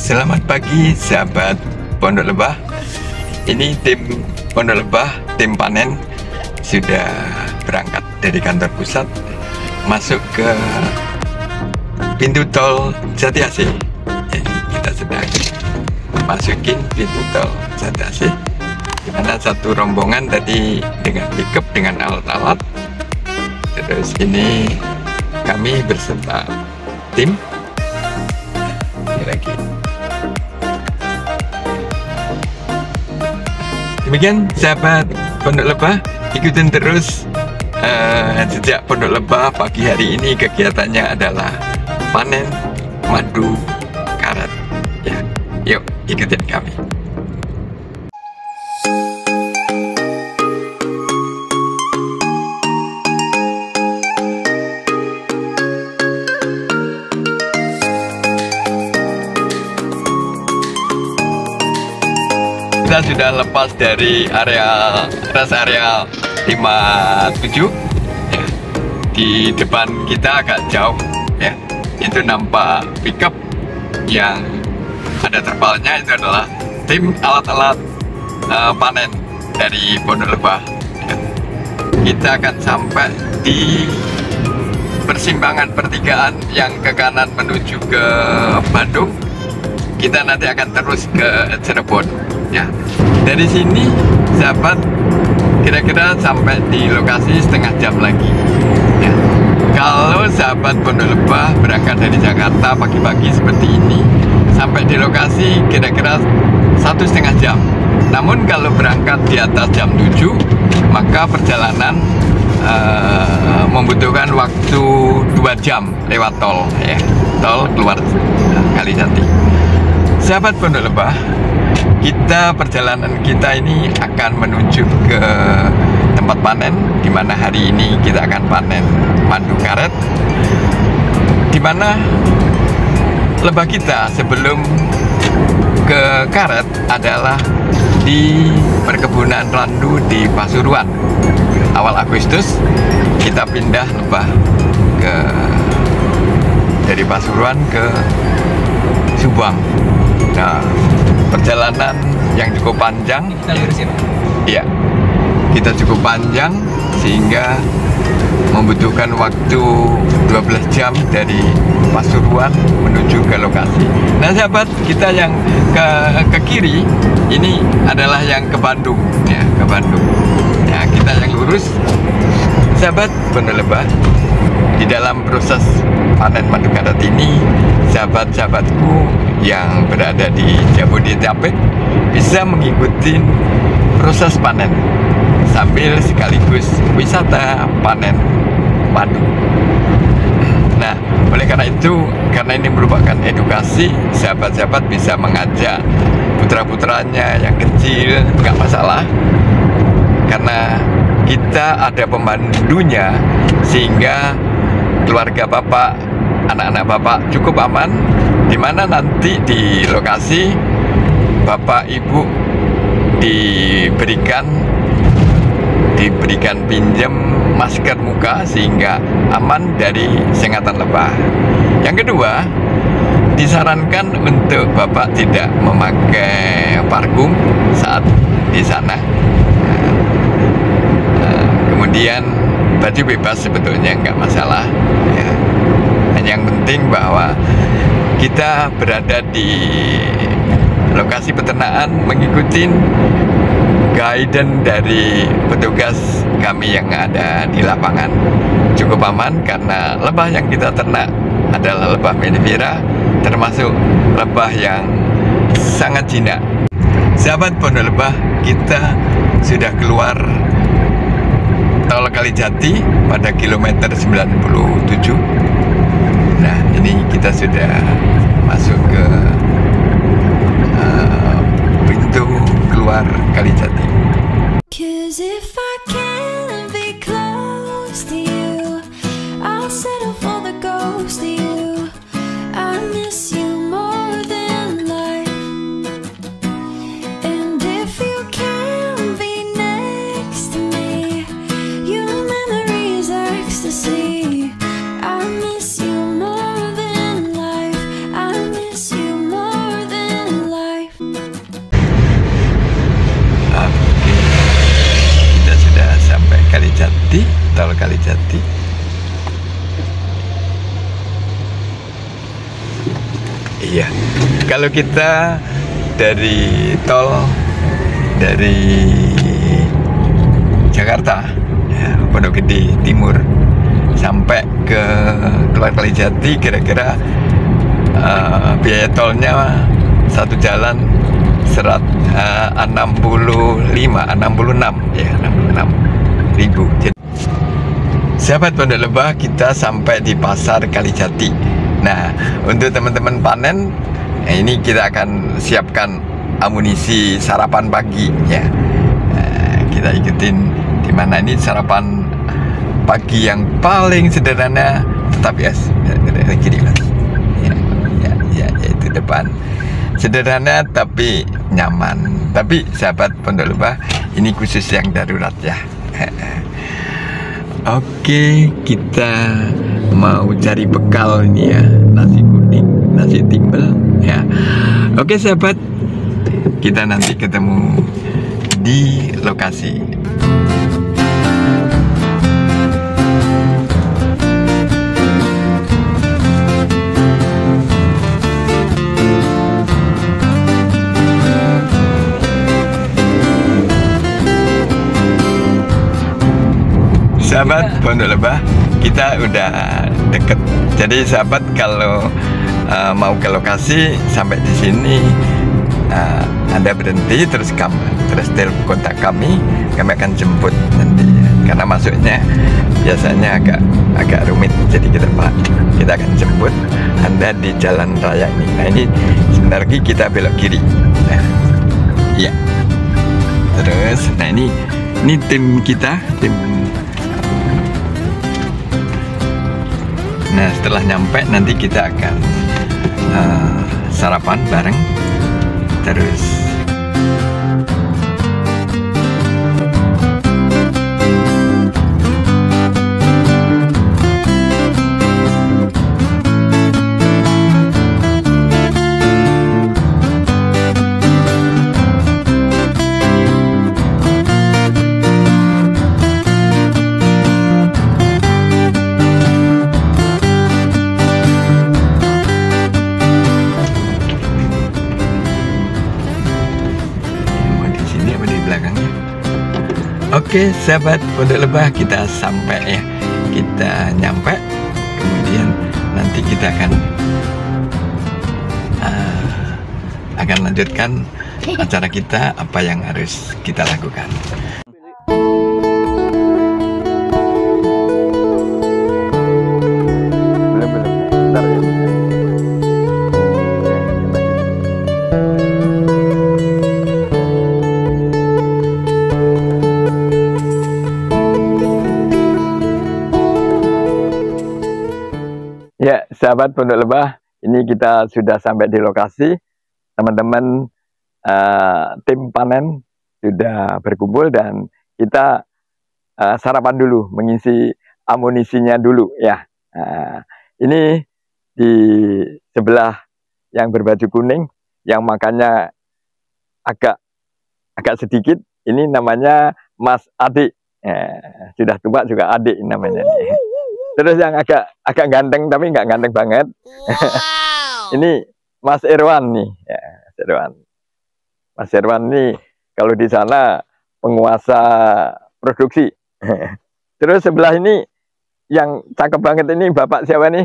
Selamat pagi sahabat Pondok Lebah. Ini tim Pondok Lebah, tim panen sudah berangkat dari kantor pusat masuk ke pintu tol Jati Asih. Jadi kita sedang masukin pintu tol Jati Asih, di mana satu rombongan tadi dengan pickup dengan alat-alat. Terus ini kami berserta tim lagi. Demikian sahabat Pondok Lebah, ikutin terus sejak Pondok Lebah. Pagi hari ini kegiatannya adalah panen madu karet ya. Yuk ikutin kami. Kita sudah lepas dari rest area 57 ya. Di depan kita agak jauh ya, itu nampak pickup yang ada terpalnya. Itu adalah tim alat-alat panen dari Pondok Lebah ya. Kita akan sampai di persimpangan pertigaan yang ke kanan menuju ke Bandung. Kita nanti akan terus ke Cirebon ya. Dari sini sahabat kira-kira sampai di lokasi setengah jam lagi ya. Kalau sahabat Pondok Lebah berangkat dari Jakarta pagi-pagi seperti ini, sampai di lokasi kira-kira 1,5 jam. Namun kalau berangkat di atas jam 7, maka perjalanan membutuhkan waktu 2 jam lewat tol ya, tol keluar Kalijati. Sahabat Pondok Lebah, perjalanan kita ini akan menuju ke tempat panen, di mana hari ini kita akan panen madu karet, di mana lebah kita sebelum ke karet adalah di perkebunan randu di Pasuruan. Awal Agustus kita pindah lebah dari Pasuruan ke Subang. Nah, perjalanan yang cukup panjang. Kita lurusin. Iya, kita cukup panjang sehingga membutuhkan waktu 12 jam dari Pasuruan menuju ke lokasi. Nah sahabat, kita yang ke kiri ini adalah yang ke Bandung ya, ke Bandung. Ya, kita yang lurus. Sahabat Pondok Lebah, di dalam proses panen madu karet ini, sahabat-sahabatku yang berada di Jabodetabek bisa mengikuti proses panen sambil sekaligus wisata panen madu. Nah, oleh karena itu, karena ini merupakan edukasi, sahabat-sahabat bisa mengajak putra-putranya yang kecil, nggak masalah, karena kita ada pemandunya sehingga keluarga bapak, anak-anak bapak cukup aman, di mana nanti di lokasi bapak ibu diberikan pinjam masker muka sehingga aman dari sengatan lebah. Yang kedua, disarankan untuk bapak tidak memakai parfum saat di sana. Kemudian baju bebas sebetulnya nggak masalah ya. Yang penting bahwa kita berada di lokasi peternakan mengikuti guidance dari petugas kami yang ada di lapangan. Cukup aman karena lebah yang kita ternak adalah lebah melivera, termasuk lebah yang sangat jinak. Sahabat Pondok Lebah, kita sudah keluar tol Kalijati pada kilometer 97. Nah, ini kita sudah masuk ke pintu keluar Kalijati. 'Cause if I can't be close to you, I'll settle for the ghost of you. I miss you more than life. And if you can't be next to me, your memory's ecstasy. I miss you more than life. I miss you more than tol Kalijati. Iya, kalau kita dari Jakarta, ya, Pondok Gede Timur sampai ke keluar Kalijati, kira-kira biaya tolnya satu jalan 66 ya, 66.000. Sahabat Pondok Lebah, kita sampai di pasar Kalijati. Nah, untuk teman-teman panen, ini kita akan siapkan amunisi sarapan pagi ya. Kita ikutin di mana ini sarapan pagi yang paling sederhana, tetapi ya, kiri mas. Ya, itu depan. Sederhana tapi nyaman. Tapi sahabat Pondok Lebah, ini khusus yang darurat ya. Oke, kita mau cari bekal ini ya, nasi kuning, nasi timbel ya. Oke sahabat, kita nanti ketemu di lokasi. Sahabat Pondok Lebah, kita udah deket. Jadi sahabat kalau mau ke lokasi sampai di sini, Anda berhenti terus telepon kontak kami akan jemput nanti. Karena masuknya biasanya agak rumit, jadi kita akan jemput Anda di jalan raya ini. Nah ini sebentar lagi kita belok kiri. Nah, iya. Terus, nah ini tim kita, Nah setelah nyampe nanti kita akan sarapan bareng terus. Oke sahabat Pondok Lebah, kita sampai ya, kita nyampe, kemudian nanti kita akan lanjutkan acara kita, apa yang harus kita lakukan. Ya, sahabat Pondok Lebah, ini kita sudah sampai di lokasi. Teman-teman tim panen sudah berkumpul dan kita sarapan dulu, mengisi amunisinya dulu ya. Ini di sebelah yang berbaju kuning, yang makannya agak sedikit. Ini namanya Mas Adik. Sudah tua juga Adik namanya. Terus yang agak ganteng tapi nggak ganteng banget. Wow. Ini Mas Irwan nih, ya, Mas Irwan nih kalau di sana penguasa produksi. Terus sebelah ini yang cakep banget ini Bapak siapa nih?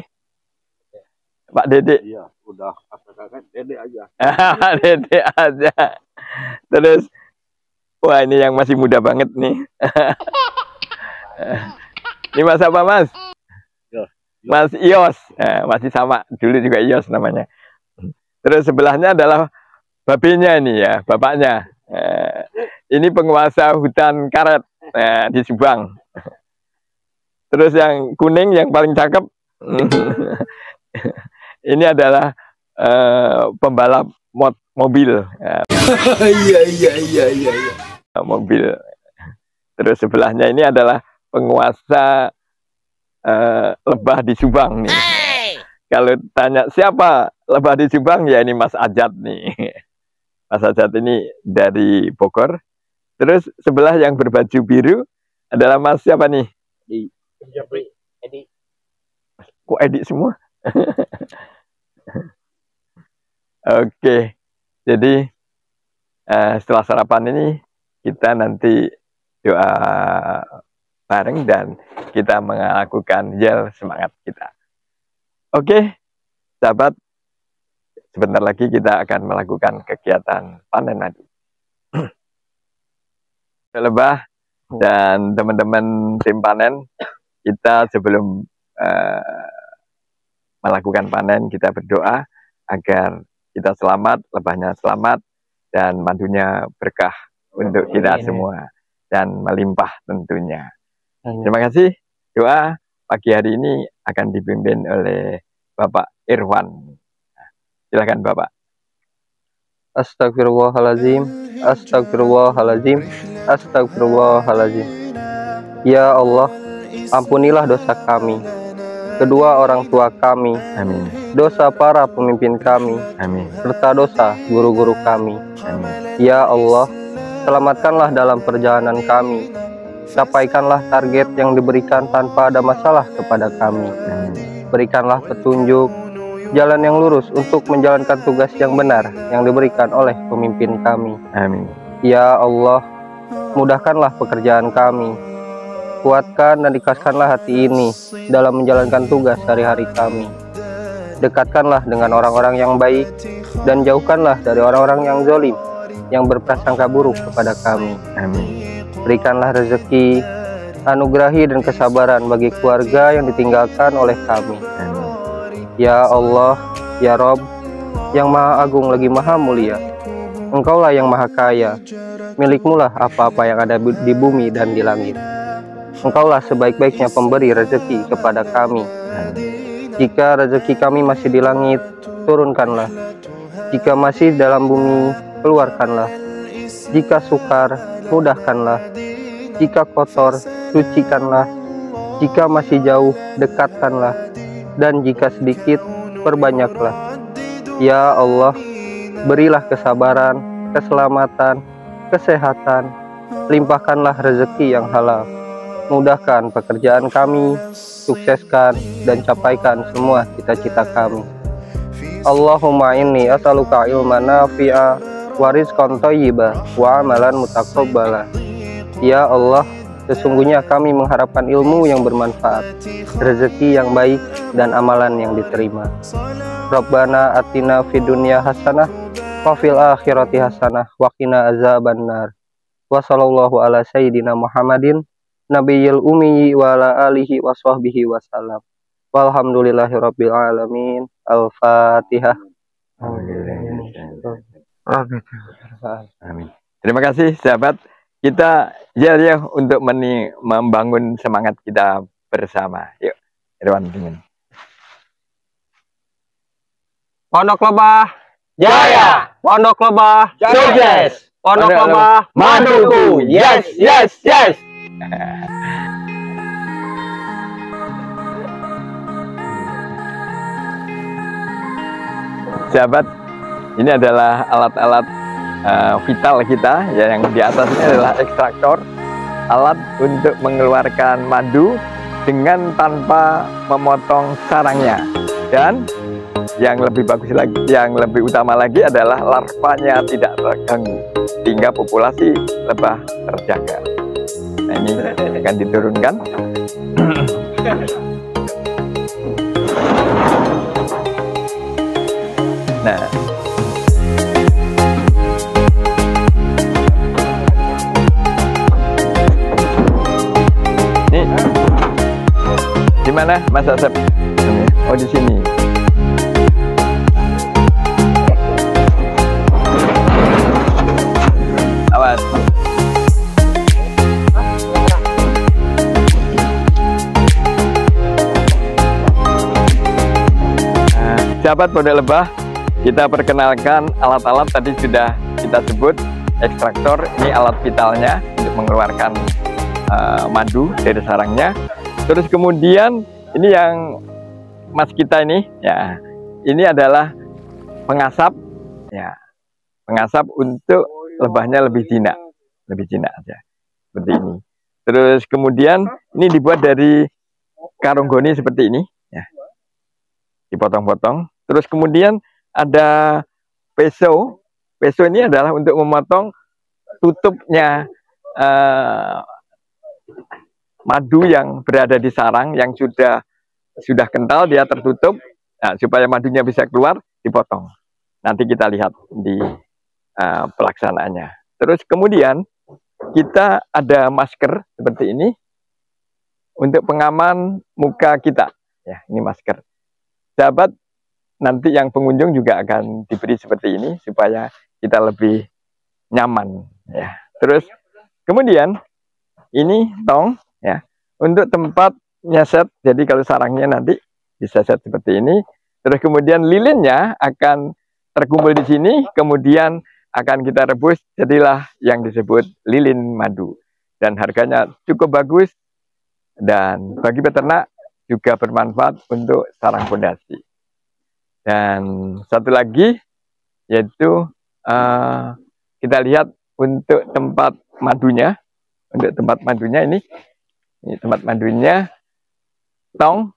Pak Dede. Iya, udah katakan Dede aja. Dede aja. Terus, wah ini yang masih muda banget nih. Ini Mas apa Mas? Mas Ios, masih sama, dulu juga Ios namanya. Terus sebelahnya adalah babenya ini ya, bapaknya. Ini penguasa hutan karet di Subang. Terus yang kuning yang paling cakep, ini adalah pembalap mobil. Iya. Mobil. Terus sebelahnya ini adalah penguasa lebah di Subang nih. Hey! Kalau tanya siapa lebah di Subang, ya ini Mas Ajat nih. Mas Ajat ini dari Bogor. Terus sebelah yang berbaju biru adalah Mas siapa nih? Edi. Kok edik semua? Oke, jadi setelah sarapan ini kita nanti doa bareng dan kita melakukan yel semangat kita. Oke, sahabat, sebentar lagi kita akan melakukan kegiatan panen madu. Lebah dan teman-teman tim panen, kita sebelum melakukan panen kita berdoa agar kita selamat, lebahnya selamat, dan madunya berkah untuk kita semua dan melimpah tentunya. Terima kasih. Doa pagi hari ini akan dipimpin oleh Bapak Irwan. Silakan Bapak. Astagfirullahaladzim, astagfirullahaladzim, astagfirullahaladzim. Ya Allah, ampunilah dosa kami, kedua orang tua kami, Amin. dosa para pemimpin kami, Amin. serta dosa guru-guru kami. Amin. Ya Allah, selamatkanlah dalam perjalanan kami, capaikanlah target yang diberikan tanpa ada masalah kepada kami. Amin. Berikanlah petunjuk, jalan yang lurus untuk menjalankan tugas yang benar yang diberikan oleh pemimpin kami. Amin. Ya Allah, mudahkanlah pekerjaan kami, kuatkan dan ikhlaskanlah hati ini dalam menjalankan tugas hari-hari kami. Dekatkanlah dengan orang-orang yang baik dan jauhkanlah dari orang-orang yang zalim yang berprasangka buruk kepada kami. Amin. Berikanlah rezeki, anugerahi dan kesabaran bagi keluarga yang ditinggalkan oleh kami. Amin. Ya Allah, Ya Rob, yang Maha Agung lagi Maha Mulia, Engkaulah yang Maha Kaya, milikmulah apa-apa yang ada di bumi dan di langit. Engkaulah sebaik-baiknya pemberi rezeki kepada kami. Jika rezeki kami masih di langit, turunkanlah. Jika masih dalam bumi, keluarkanlah. Jika sukar, mudahkanlah. Jika kotor, sucikanlah. Jika masih jauh, dekatkanlah. Dan jika sedikit, perbanyaklah. Ya Allah, berilah kesabaran, keselamatan, kesehatan, limpahkanlah rezeki yang halal, mudahkan pekerjaan kami, sukseskan dan capaikan semua cita-cita kami. Allahumma inni as'aluka ilman nafi'a wa rizqan thayyiba wa amalan mutaqabbala. Ya Allah, sesungguhnya kami mengharapkan ilmu yang bermanfaat, rezeki yang baik, dan amalan yang diterima. Rabbana atina fid dunya hasanah wa fil akhirati hasanah wa qina azabannar. Wa sallallahu ala sayyidina Muhammadin nabiyil ummi wa ala alihi wa sahbihi wasallam. Walhamdulillahi rabbil alamin. Al-Fatihah. Amin. Terima kasih sahabat. Kita ya untuk membangun semangat kita bersama. Yuk, Irwan dingin. Pondok Lebah Jaya, Pondok Lebah sukses, Pondok Lebah maduku, yes, yes, yes. Sahabat, ini adalah alat-alat vital kita ya, yang di atasnya adalah ekstraktor, alat untuk mengeluarkan madu dengan tanpa memotong sarangnya. Dan yang lebih bagus lagi, yang lebih utama lagi adalah larvanya tidak terganggu sehingga populasi lebah terjaga. Nah, ini akan diturunkan. Nah, ini di mana Mas Asep? Oh, di sini. Awas. Sahabat Pondok Lebah, kita perkenalkan alat-alat tadi sudah kita sebut. Ekstraktor ini alat vitalnya untuk mengeluarkan madu dari sarangnya. Terus kemudian ini yang Mas kita ini ya, ini adalah pengasap ya, pengasap untuk lebahnya lebih jinak aja seperti ini. Terus kemudian ini dibuat dari karung goni seperti ini, ya. Dipotong-potong. Terus kemudian ada peso. Peso ini adalah untuk memotong tutupnya madu yang berada di sarang yang sudah kental, dia tertutup. Nah, supaya madunya bisa keluar, dipotong. Nanti kita lihat di pelaksanaannya. Terus kemudian kita ada masker seperti ini untuk pengaman muka kita. Ya, ini masker. Sahabat, nanti yang pengunjung juga akan diberi seperti ini supaya kita lebih nyaman. Ya. Terus kemudian ini tong, ya, untuk tempat nyeset. Jadi kalau sarangnya nanti bisa set seperti ini. Terus kemudian lilinnya akan terkumpul di sini, kemudian akan kita rebus, jadilah yang disebut lilin madu. Dan harganya cukup bagus, dan bagi peternak juga bermanfaat untuk sarang pondasi. Dan satu lagi, yaitu kita lihat untuk tempat madunya. Untuk tempat madunya ini tempat madunya, tong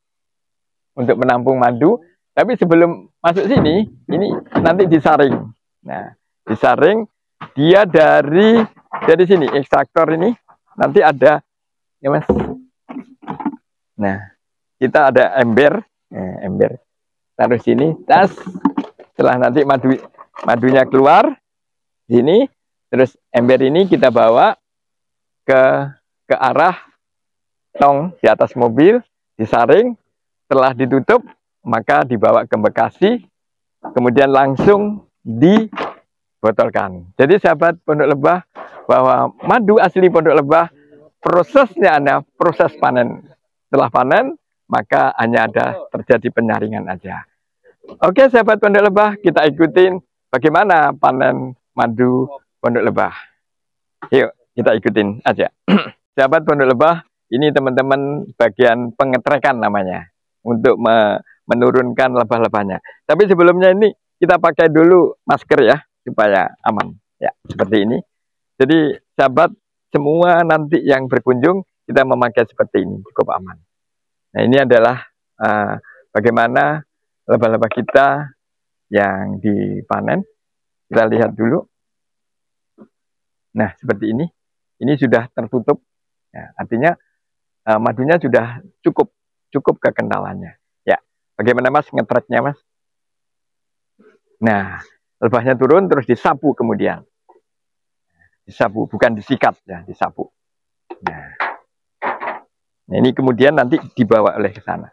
untuk menampung madu. Tapi sebelum masuk sini, ini nanti disaring. Nah, disaring dia dari sini, ekstraktor ini nanti ada, ya Mas. Nah, kita ada ember, ember taruh sini, tas. Setelah nanti madunya keluar sini, terus ember ini kita bawa ke arah tong di atas mobil, disaring. Setelah ditutup, maka dibawa ke Bekasi, kemudian langsung dibotolkan. Jadi sahabat Pondok Lebah, bahwa madu asli Pondok Lebah, prosesnya ada proses panen. Setelah panen, maka hanya ada terjadi penyaringan aja. Oke sahabat Pondok Lebah, kita ikutin bagaimana panen madu Pondok Lebah. Yuk, kita ikutin aja. Sahabat Pondok Lebah, ini teman-teman bagian pengetrekan namanya, untuk menurunkan lebah-lebahnya. Tapi sebelumnya ini kita pakai dulu masker ya, supaya aman. Ya, seperti ini. Jadi sahabat, semua nanti yang berkunjung, kita memakai seperti ini, cukup aman. Nah, ini adalah bagaimana lebah-lebah kita yang dipanen. Kita lihat dulu. Nah, seperti ini. Ini sudah tertutup. Ya, artinya madunya sudah cukup kekentalannya. Ya, bagaimana Mas ngetreknya Mas? Nah, lebahnya turun terus disapu kemudian. Disapu, bukan disikat ya, disapu. Nah, ini kemudian nanti dibawa oleh ke sana.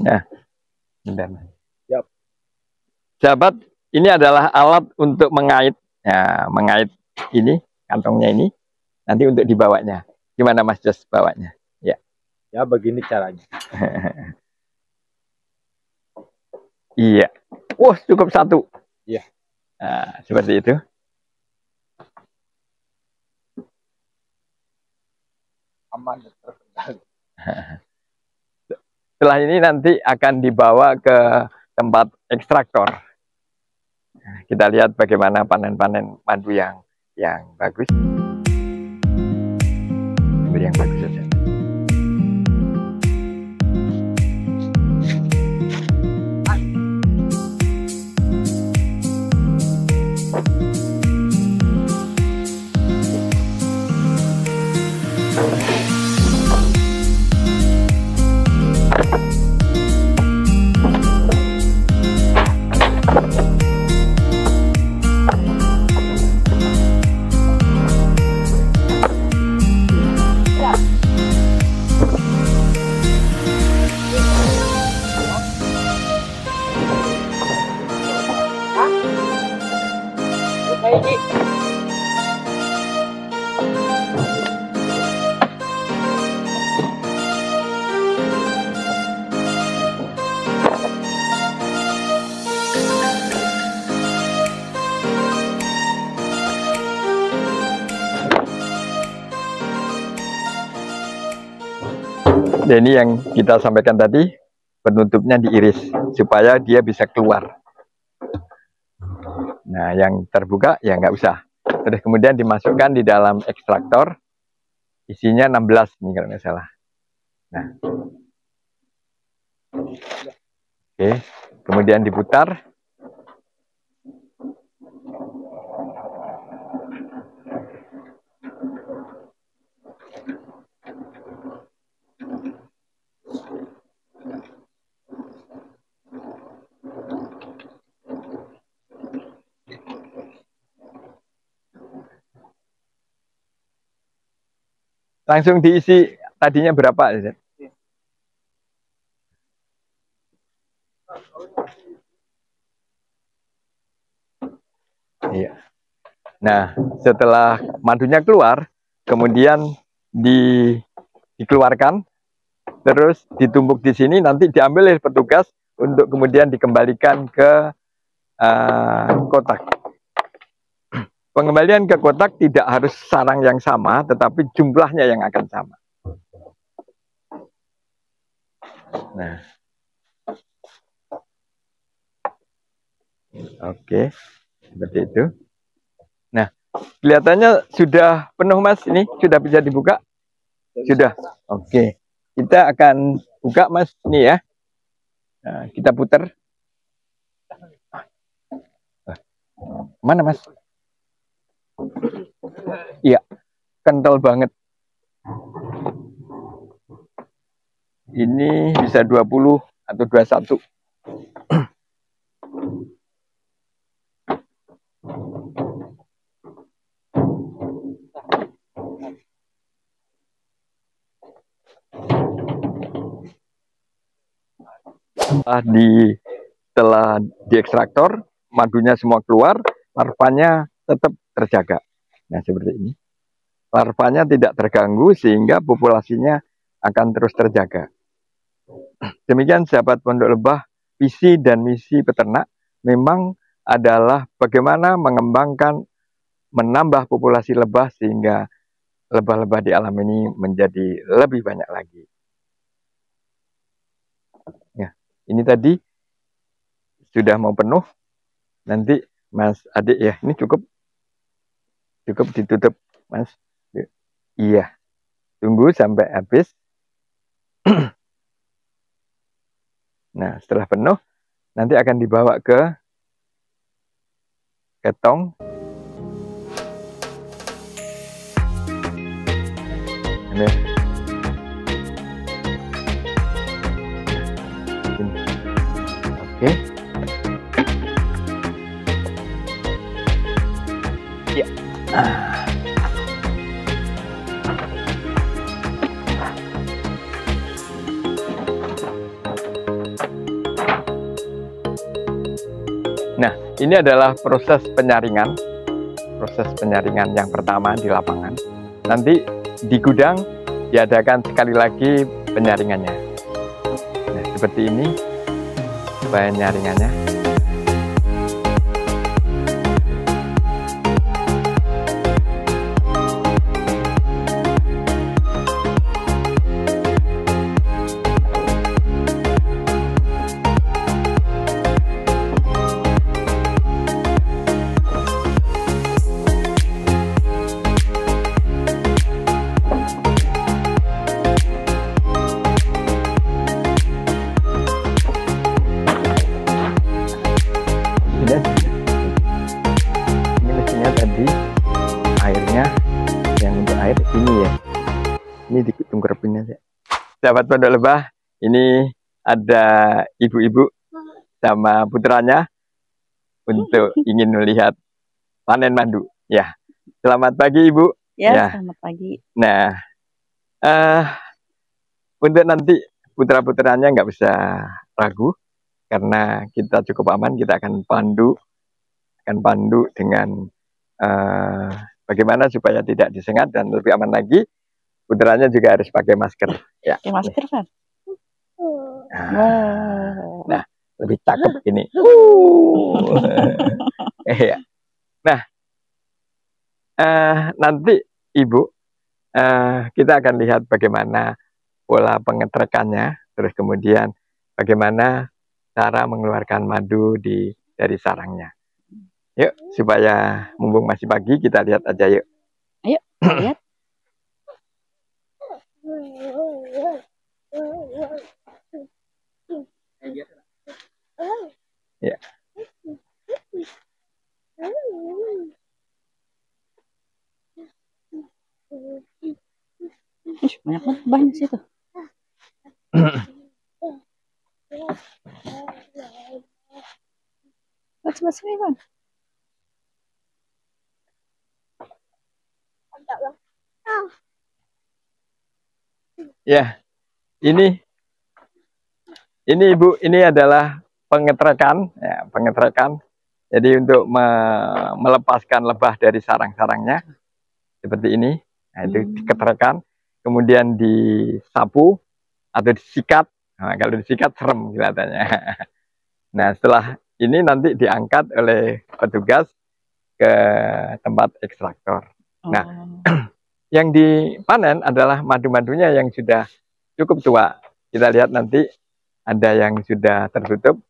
Nah, Yap. sahabat, ini adalah alat untuk mengait, ya, mengait ini kantongnya ini, nanti untuk dibawanya. Gimana Mas Jos bawanya? Ya, Ya begini caranya. Iya. Wah, cukup satu. Iya. Nah, seperti itu. Aman dan terkendali. Setelah ini nanti akan dibawa ke tempat ekstraktor. Nah, kita lihat bagaimana panen-panen madu yang bagus. Yang bagus saja. Dan ini yang kita sampaikan tadi, penutupnya diiris supaya dia bisa keluar. Nah, yang terbuka ya nggak usah. Terus kemudian dimasukkan di dalam ekstraktor, isinya 16 nih kalau nggak salah. Nah, oke, kemudian diputar. Langsung diisi tadinya berapa? Iya. Nah, setelah madunya keluar, kemudian dikeluarkan, terus ditumbuk di sini, nanti diambil oleh petugas untuk kemudian dikembalikan ke kotak. Pengembalian ke kotak tidak harus sarang yang sama, tetapi jumlahnya yang akan sama. Nah, oke, seperti itu. Nah, kelihatannya sudah penuh, Mas. Ini sudah bisa dibuka? Sudah. Oke, kita akan buka, Mas. Ini ya. Nah, kita putar. Mana, Mas? Iya, kental banget. Ini bisa 20 atau 21. Setelah diekstraktor, madunya semua keluar, larvanya tetap terjaga. Nah, seperti ini. Larvanya tidak terganggu sehingga populasinya akan terus terjaga. Demikian sahabat Pondok Lebah, visi dan misi peternak memang adalah bagaimana mengembangkan, menambah populasi lebah sehingga lebah-lebah di alam ini menjadi lebih banyak lagi. Ya, ini tadi sudah mau penuh. Nanti Mas Adik ya, ini cukup ditutup, Mas. Iya, tunggu sampai habis. Nah, setelah penuh, nanti akan dibawa ke tong. Ini. Oke. Ya. Nah, ini adalah proses penyaringan yang pertama di lapangan. Nanti di gudang diadakan sekali lagi penyaringannya. Nah, seperti ini penyaringannya. Ini mesinnya tadi, airnya yang untuk air ini ya, ini ditungkerpin aja. Sahabat Pondok Lebah, ini ada ibu-ibu sama putranya untuk ingin melihat panen madu. Ya, selamat pagi Ibu. Ya, selamat pagi. Nah, untuk nanti putra-putranya nggak bisa ragu. Karena kita cukup aman, kita akan pandu dengan bagaimana supaya tidak disengat dan lebih aman lagi. Putranya juga harus pakai masker. Ya. Pakai masker kan? Nah, lebih cakep ini. Ya. Nah, nanti Ibu, kita akan lihat bagaimana pola pengetrekannya, terus kemudian bagaimana cara mengeluarkan madu dari sarangnya. Yuk, supaya mumpung masih pagi, kita lihat aja yuk. Ayo, kita lihat. Ya. Banyak banget banyak situ. What's going on? Ya, ini Ibu, ini adalah pengetrekan, ya, pengetrekan. Jadi untuk melepaskan lebah dari sarang-sarangnya seperti ini. Nah, itu diketrekan, kemudian disapu atau disikat. Nah, kalau disikat serem kelihatannya. Nah, setelah ini nanti diangkat oleh petugas ke tempat ekstraktor. Nah, yang dipanen adalah madu-madunya yang sudah cukup tua. Kita lihat nanti ada yang sudah tertutup.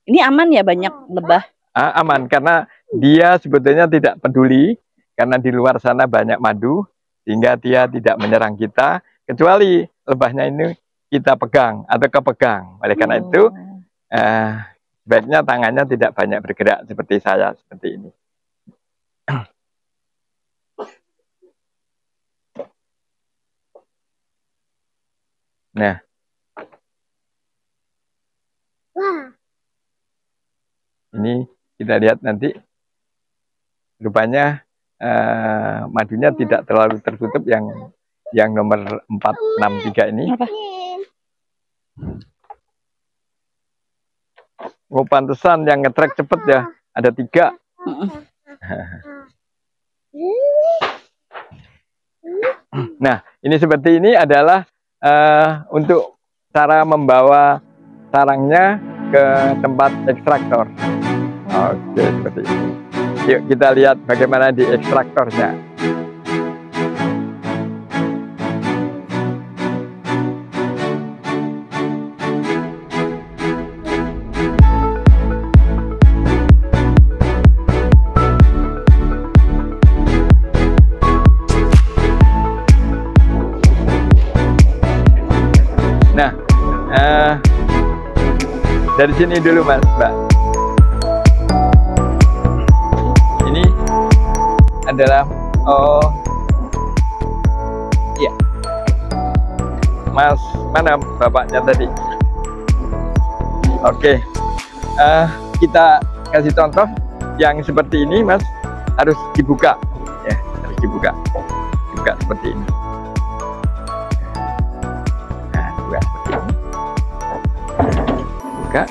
Ini aman ya, banyak lebah? Aman, karena dia sebetulnya tidak peduli, karena di luar sana banyak madu, sehingga dia tidak menyerang kita, kecuali lebahnya ini kita pegang atau kepegang. Oleh karena itu, sebaiknya tangannya tidak banyak bergerak seperti saya, seperti ini. Nah, ini kita lihat nanti, rupanya madunya tidak terlalu tertutup yang nomor 463 ini. Apa? Oh, pantesan yang ngetrek cepet ya, ada 3. Nah, ini seperti ini adalah untuk cara membawa sarangnya ke tempat ekstraktor. Oke, seperti ini. Yuk kita lihat bagaimana di ekstraktornya. Nah, dari sini dulu Mas, Mbak. Ini adalah, iya, Mas, mana bapaknya tadi? Oke, kita kasih contoh yang seperti ini, Mas, harus dibuka, ya, harus dibuka seperti ini. Nah, buka seperti ini. Buka.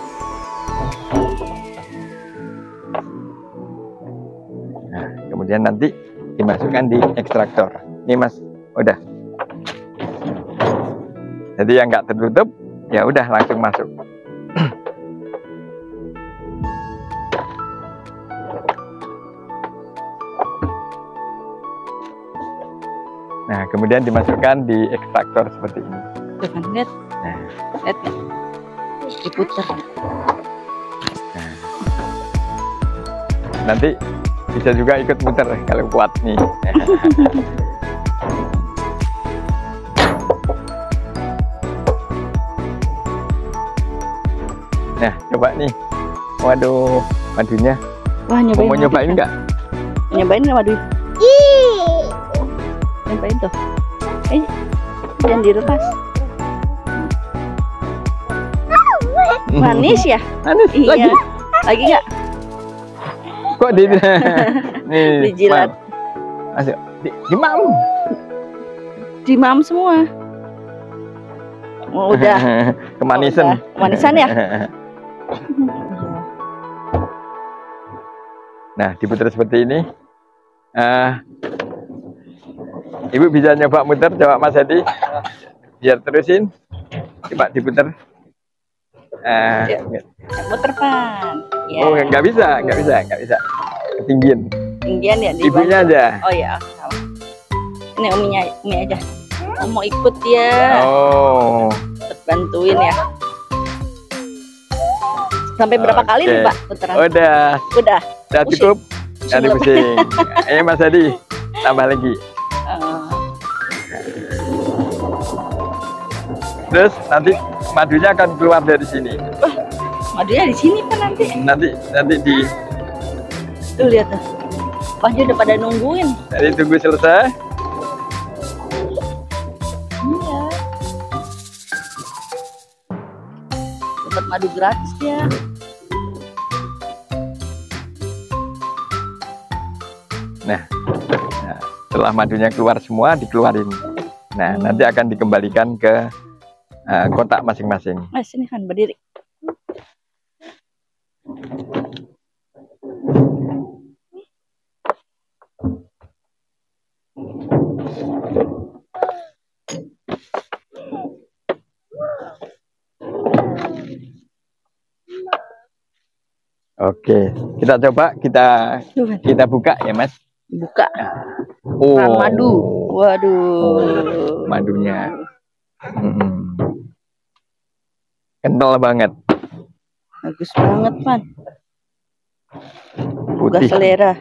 Nah, kemudian nanti dimasukkan di ekstraktor. Ini Mas, udah. Jadi yang nggak tertutup, ya udah langsung masuk. Nah, kemudian dimasukkan di ekstraktor seperti ini. Tuh kan, lihat. Nah, Lihat. Diputar. nah. Nanti bisa juga ikut muter kalau kuat nih. Nah, coba nih. Waduh, madunya. Wah, nyobain. Mau nyobain nggak? Nyobain nggak madu? Nyobain tuh. Jangan dilepas. Manis ya? Manis Iya. Lagi nggak? Kok di nih, Dijilat. Masuk. Dimam. Dimam semua. Oh, udah. Kemanisan. Oh, udah. Kemanisan ya? Nah, diputar seperti ini. Ibu bisa nyoba muter, coba Mas Hadi. Biar terusin. Coba diputar. Muter pan. Ya. Oh, nggak bisa. Ketinggian. Tinggian ya di Ibunya bawah. aja. Oh ya. Ini Umi aja. Mau ikut ya. Oh. Bantuin ya. Sampai berapa kali nih, Pak, putaran? Udah Udah cukup. Jadi pusing. Mas Adi, tambah lagi. Terus nanti madunya akan keluar dari sini. Wah, madunya di sini Pak nanti. Nanti di. Tuh lihat tuh. Wahnya udah pada nungguin. Jadi tunggu selesai. Iya. Dapat madu gratis ya. Nah, setelah madunya keluar semua dikeluarin. Nah, nanti akan dikembalikan ke kotak masing-masing. Mas ini kan berdiri. Oke, kita coba kita buka ya, Mas. Buka. Oh, Madu. Waduh. madunya. Kental banget. Bagus banget, Pan. Buka Putih. selera.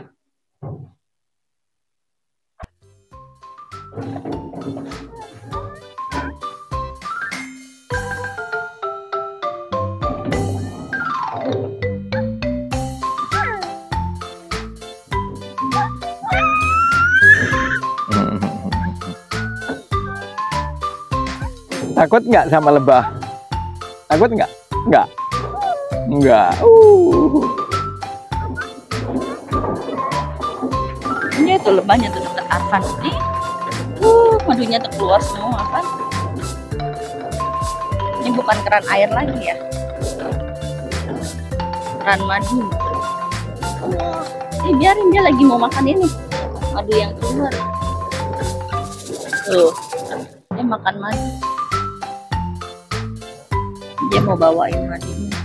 Takut nggak sama lebah? Takut nggak? Nggak. Nggak. Ini tuh lebahnya tuh dekat Arfan. Nih. Madunya tuh keluar semua kan. Ini bukan keran air lagi ya. Keran madu. Biarin dia lagi mau makan ini. Madu yang keluar. Tuh. Dia makan madu. Dia mau bawain madunya.